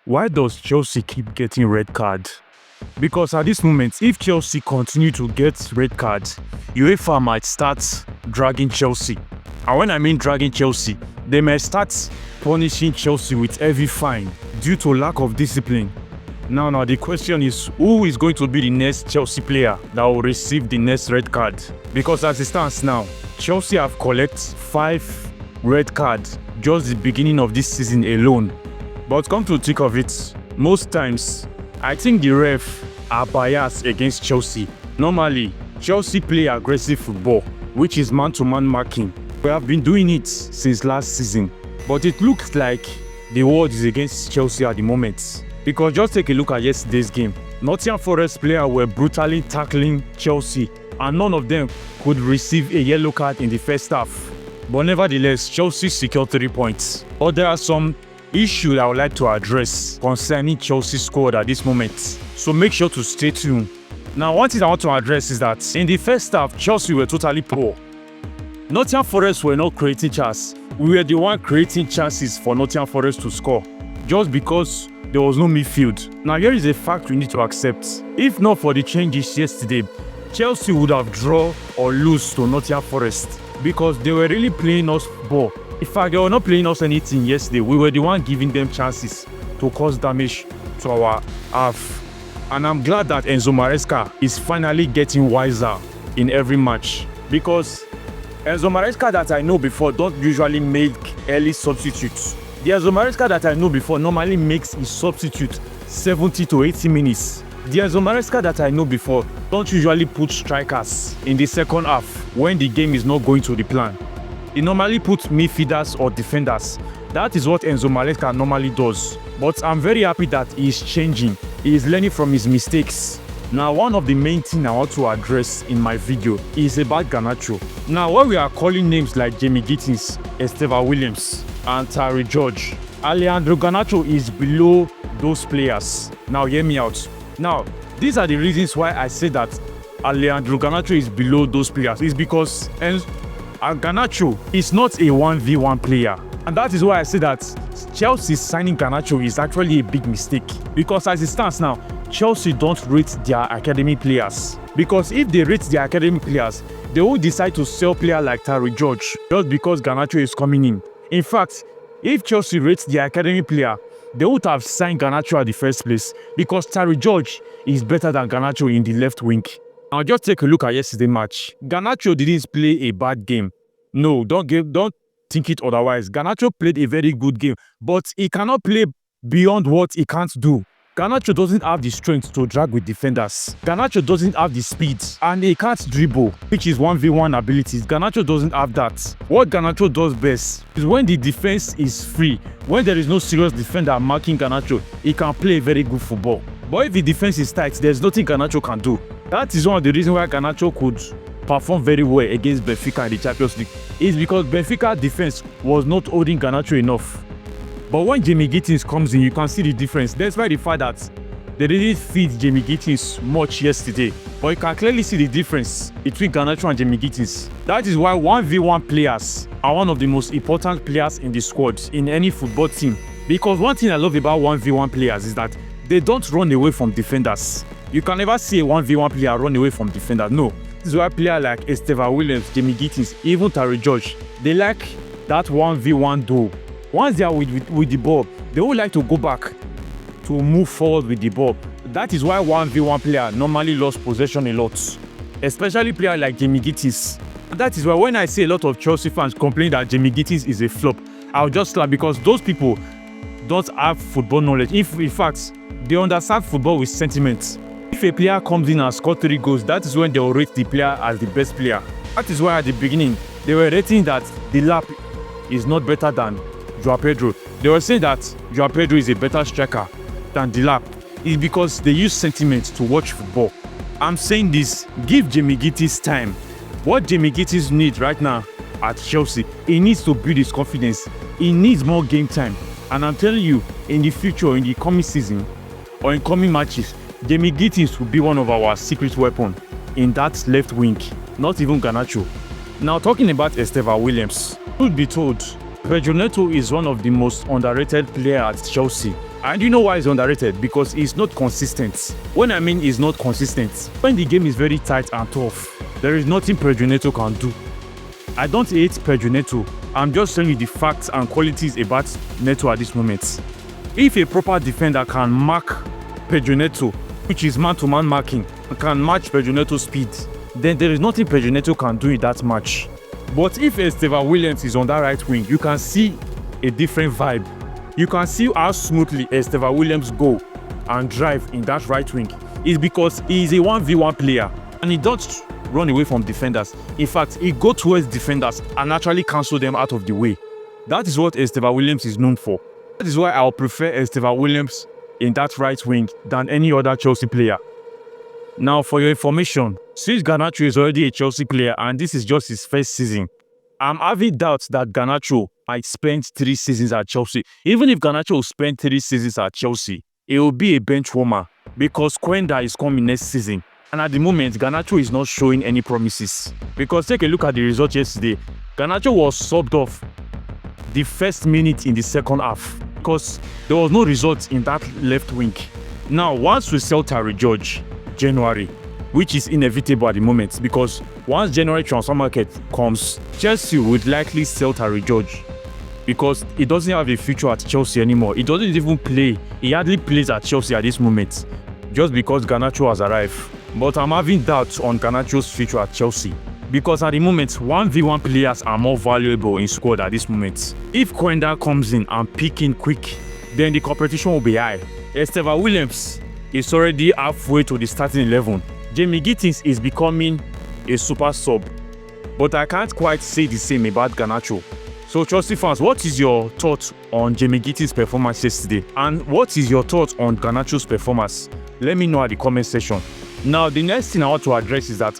Why does Chelsea keep getting red card? Because at this moment, if Chelsea continue to get red cards, UEFA might start dragging Chelsea. And when I mean dragging Chelsea, they may start punishing Chelsea with heavy fine due to lack of discipline. Now the question is, who is going to be the next Chelsea player that will receive the next red card? Because as it stands now, Chelsea have collected 5 red cards just the beginning of this season alone. But come to think of it, most times, I think the ref are biased against Chelsea. Normally, Chelsea play aggressive football, which is man-to-man marking. We have been doing it since last season, but it looks like the world is against Chelsea at the moment. Because just take a look at yesterday's game. Nottingham Forest players were brutally tackling Chelsea, and none of them could receive a yellow card in the first half. But nevertheless, Chelsea secured 3 points. But there are some issues I would like to address concerning Chelsea's squad at this moment. So make sure to stay tuned. Now, one thing I want to address is that in the first half, Chelsea were totally poor. Nottingham Forest were not creating chances. We were the one creating chances for Nottingham Forest to score, just because there was no midfield. Now, here is a fact we need to accept. If not for the changes yesterday, Chelsea would have drawn or lose to Nottingham Forest because they were really playing us ball. In fact, they were not playing us anything yesterday. We were the one giving them chances to cause damage to our half. And I'm glad that Enzo Maresca is finally getting wiser in every match, because Enzo Maresca that I know before don't usually make early substitutes. The Enzo Maresca that I know before normally makes his substitute 70 to 80 minutes. The Enzo Maresca that I know before don't usually put strikers in the second half when the game is not going to the plan. He normally puts midfielders or defenders. That is what Enzo Maresca normally does. But I'm very happy that he is changing. He is learning from his mistakes. Now, one of the main things I want to address in my video is about Garnacho. Now, when we are calling names like Jamie Gittins, Esteva Williams, and Terry George, Alejandro Garnacho is below those players. Now, hear me out. Now, these are the reasons why I say that Alejandro Garnacho is below those players. It's because Garnacho is not a 1v1 player. And that is why I say that Chelsea signing Garnacho is actually a big mistake. Because as it stands now, Chelsea don't rate their academy players. Because if they rate their academy players, they will decide to sell players like Terry George just because Garnacho is coming in. In fact, if Chelsea rates their academy player, they would have signed Garnacho at the first place, because Terry George is better than Garnacho in the left wing. Now just take a look at yesterday's match. Garnacho didn't play a bad game. No, don't think it otherwise. Garnacho played a very good game, but he cannot play beyond what he can't do. Garnacho doesn't have the strength to drag with defenders. Garnacho doesn't have the speed, and he can't dribble, which is 1v1 abilities. Garnacho doesn't have that. What Garnacho does best is when the defense is free, when there is no serious defender marking Garnacho, he can play very good football. But if the defense is tight, there's nothing Garnacho can do. That is one of the reasons why Garnacho could perform very well against Benfica in the Champions League. It's because Benfica defense was not holding Garnacho enough. But when Jamie Gittins comes in, you can see the difference. Despite the fact that they didn't feed Jamie Gittins much yesterday, but you can clearly see the difference between Garnacho and Jamie Gittins. That is why 1v1 players are one of the most important players in the squad in any football team. Because one thing I love about 1v1 players is that they don't run away from defenders. You can never see a 1v1 player run away from defenders. No. This is why players like Esteva Williams, Jamie Gittins, even Terry George, they like that 1v1 duel. Once they are with the ball, they would like to go back to move forward with the ball. That is why 1v1 player normally lost possession a lot, especially players like Jamie Gittins. That is why when I see a lot of Chelsea fans complain that Jamie Gittins is a flop, I'll just laugh, because those people don't have football knowledge. If in fact they understand football with sentiments. If a player comes in and scores 3 goals, that is when they will rate the player as the best player. That is why at the beginning, they were rating that the Lap is not better than Joao Pedro. They were saying that Joao Pedro is a better striker than the Lap. It's because they use sentiment to watch football. I'm saying this, give Jamie Gittins time. What Jamie Gittins needs right now at Chelsea, he needs to build his confidence. He needs more game time. And I'm telling you, in the future, in the coming season, or in coming matches, Jamie Gittins will be one of our secret weapons in that left wing, not even Garnacho. Now, talking about Esteva Williams, truth be told, Pedro Neto is one of the most underrated players at Chelsea. And you know why he's underrated? Because he's not consistent. When I mean he's not consistent, when the game is very tight and tough, there is nothing Pedro Neto can do. I don't hate Pedro Neto. I'm just telling you the facts and qualities about Neto at this moment. If a proper defender can mark Pedro Neto, which is man-to-man marking, can match Pedro Neto's speed, then there is nothing Pedro Neto can do in that match. But if Estevan Williams is on that right wing, you can see a different vibe. You can see how smoothly Estevan Williams go and drive in that right wing. It's because he is a 1v1 player and he doesn't run away from defenders. In fact, he goes towards defenders and actually cancel them out of the way. That is what Estevan Williams is known for. That is why I'll prefer Estevan Williams in that right wing than any other Chelsea player. Now, for your information, since Garnacho is already a Chelsea player and this is just his first season, I'm having doubts that Garnacho might spend 3 seasons at Chelsea. Even if Garnacho will spend 3 seasons at Chelsea, it will be a bench warmer because Quenda is coming next season. And at the moment, Garnacho is not showing any promises. Because take a look at the result yesterday. Garnacho was subbed off the first minute in the second half because there was no result in that left wing. Now, once we sell Terry George, January, which is inevitable at the moment because once January transfer market comes, Chelsea would likely sell Terry George because he doesn't have a future at Chelsea anymore. He doesn't even play. He hardly plays at Chelsea at this moment just because Garnacho has arrived. But I'm having doubts on Garnacho's future at Chelsea because at the moment, 1v1 players are more valuable in squad at this moment. If Quenda comes in and picking quick, then the competition will be high. Estevan Williams is already halfway to the starting 11. Jamie Gittins is becoming a super sub, but I can't quite say the same about Garnacho. So Chelsea fans, what is your thoughts on Jamie Gittins' performance yesterday? And what is your thoughts on Garnacho's performance? Let me know at the comment section. Now, the next thing I want to address is that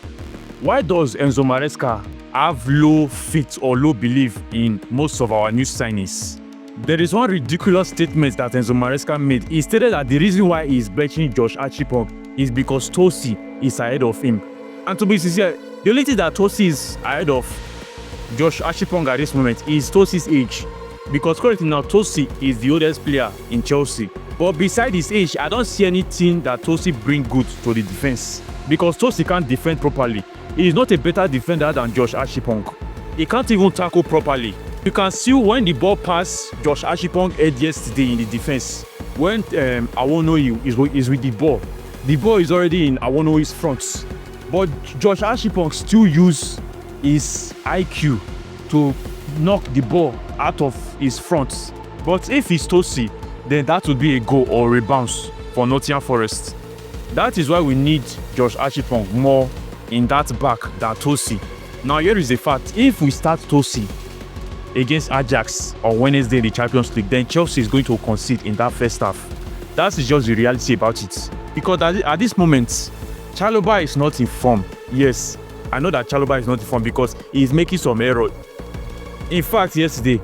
why does Enzo Maresca have low faith or low belief in most of our new signings? There is one ridiculous statement that Enzo Maresca made. He stated that the reason why he is benching Josh Archipong is because Tosi is ahead of him. And to be sincere, the only thing that Tosi is ahead of Josh Archipong at this moment is Tosi's age. Because currently now Tosi is the oldest player in Chelsea. But beside his age, I don't see anything that Tosi brings good to the defense. Because Tosi can't defend properly. He is not a better defender than Josh Archipong. He can't even tackle properly. You can see when the ball passed Josh Archipong head yesterday in the defense. When Awonoyi is with the ball is already in Awonoyi's front. But Josh Archipong still use his IQ to knock the ball out of his front. But if it's Tosi, then that would be a goal or a bounce for Nottingham Forest. That is why we need Josh Archipong more in that back than Tosi. Now here is the fact, if we start Tosi against Ajax on Wednesday in the Champions League, then Chelsea is going to concede in that first half. That is just the reality about it. Because at this moment, Chalobah is not in form. Yes, I know that Chalobah is not in form because he is making some errors. In fact, yesterday,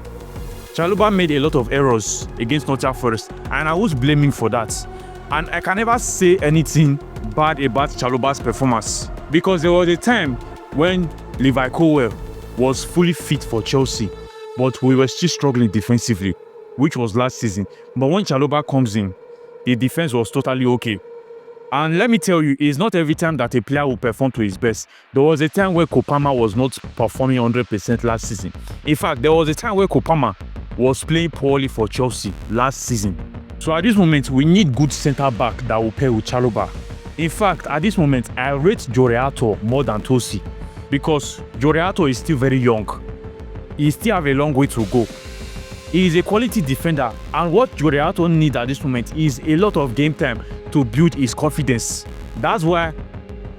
Chalobah made a lot of errors against Nottingham Forest, and I was blaming for that. And I can never say anything bad about Chalobah's performance because there was a time when Levi Colwill was fully fit for Chelsea, but we were still struggling defensively, which was last season. But when Chalobah comes in, the defense was totally okay. And let me tell you, it's not every time that a player will perform to his best. There was a time where Kopama was not performing 100% last season. In fact, there was a time where Kopama was playing poorly for Chelsea last season. So at this moment, we need good centre-back that will pair with Chalobah. In fact, at this moment, I rate Joreato more than Tosi because Joreato is still very young. He still have a long way to go. He is a quality defender, and what Joreato needs at this moment is a lot of game time to build his confidence. That's why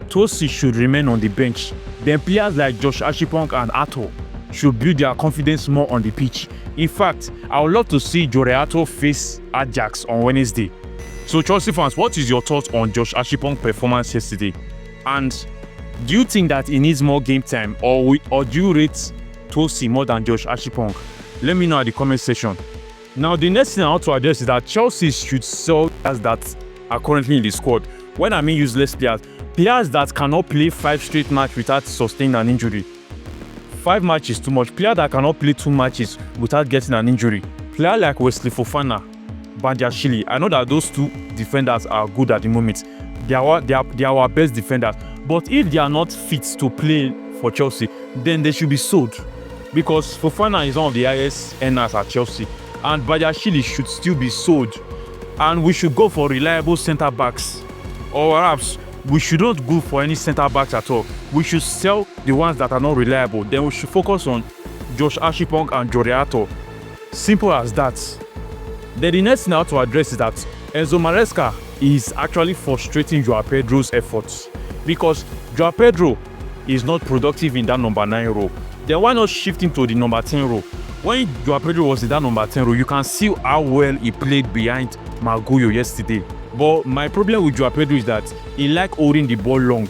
Tosi should remain on the bench. Then players like Josh Archipong and Ato should build their confidence more on the pitch. In fact, I would love to see Joreato face Ajax on Wednesday. So Chelsea fans, what is your thoughts on Josh Archipong's performance yesterday? And do you think that he needs more game time, or do you rate Tosi more than Josh Archipong? Let me know at the comment section. Now, the next thing I want to address is that Chelsea should sell players that are currently in the squad. When I mean useless players, players that cannot play 5 straight matches without sustaining an injury. 5 matches is too much. Player that cannot play 2 matches without getting an injury. Player like Wesley Fofana, Badiashile. I know that those two defenders are good at the moment. They are our best defenders. But if they are not fit to play for Chelsea, then they should be sold. Because Fofana is one of the highest earners at Chelsea. And Badiashile should still be sold. And we should go for reliable centre backs. Or perhaps we should not go for any centre backs at all. We should sell the ones that are not reliable. Then we should focus on Josh Ashipong and Joriato. Simple as that. Then the next thing I have to address is that Enzo Maresca is actually frustrating Joao Pedro's efforts. Because Joao Pedro is not productive in that number 9 role. Then why not shift him to the number 10 role? When Joao Pedro was in that number 10 role, you can see how well he played behind Maguire yesterday. But my problem with Joao Pedro is that he likes holding the ball long.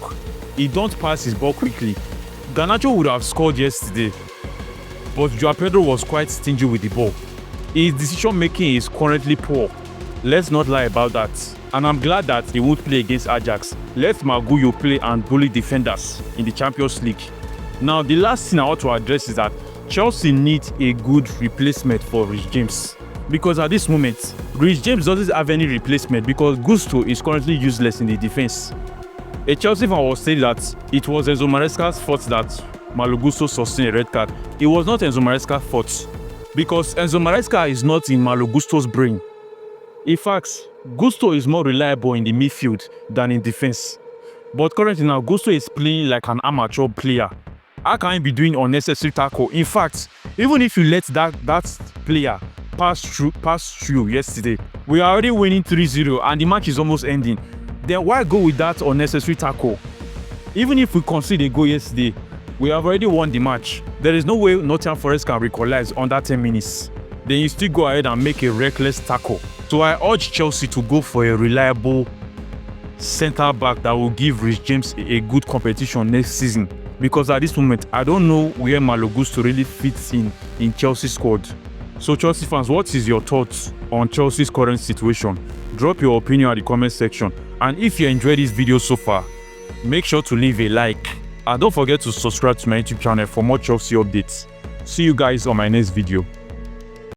He don't pass his ball quickly. Garnacho would have scored yesterday, but Joao Pedro was quite stingy with the ball. His decision making is currently poor. Let's not lie about that. And I'm glad that he won't play against Ajax. Let Maguire play and bully defenders in the Champions League. Now, the last thing I want to address is that Chelsea needs a good replacement for Reece James. Because at this moment, Reece James doesn't have any replacement because Gusto is currently useless in the defense. A Chelsea fan was saying that it was Enzo Maresca's fault that Malo Gusto sustained a red card. It was not Enzo Maresca's fault because Enzo Maresca is not in Malo Gusto's brain. In fact, Gusto is more reliable in the midfield than in defense. But currently now, Gusto is playing like an amateur player. How can he be doing unnecessary tackle? In fact, even if you let that player pass through yesterday, we are already winning 3-0 and the match is almost ending. Then why go with that unnecessary tackle? Even if we concede a goal yesterday, we have already won the match. There is no way Nottingham Forest can equalize under 10 minutes. Then you still go ahead and make a reckless tackle. So I urge Chelsea to go for a reliable centre back that will give Reece James a good competition next season. Because at this moment, I don't know where Malo Gusto really fits in Chelsea's squad. So Chelsea fans, what is your thoughts on Chelsea's current situation? Drop your opinion at the comment section. And if you enjoyed this video so far, make sure to leave a like. And don't forget to subscribe to my YouTube channel for more Chelsea updates. See you guys on my next video.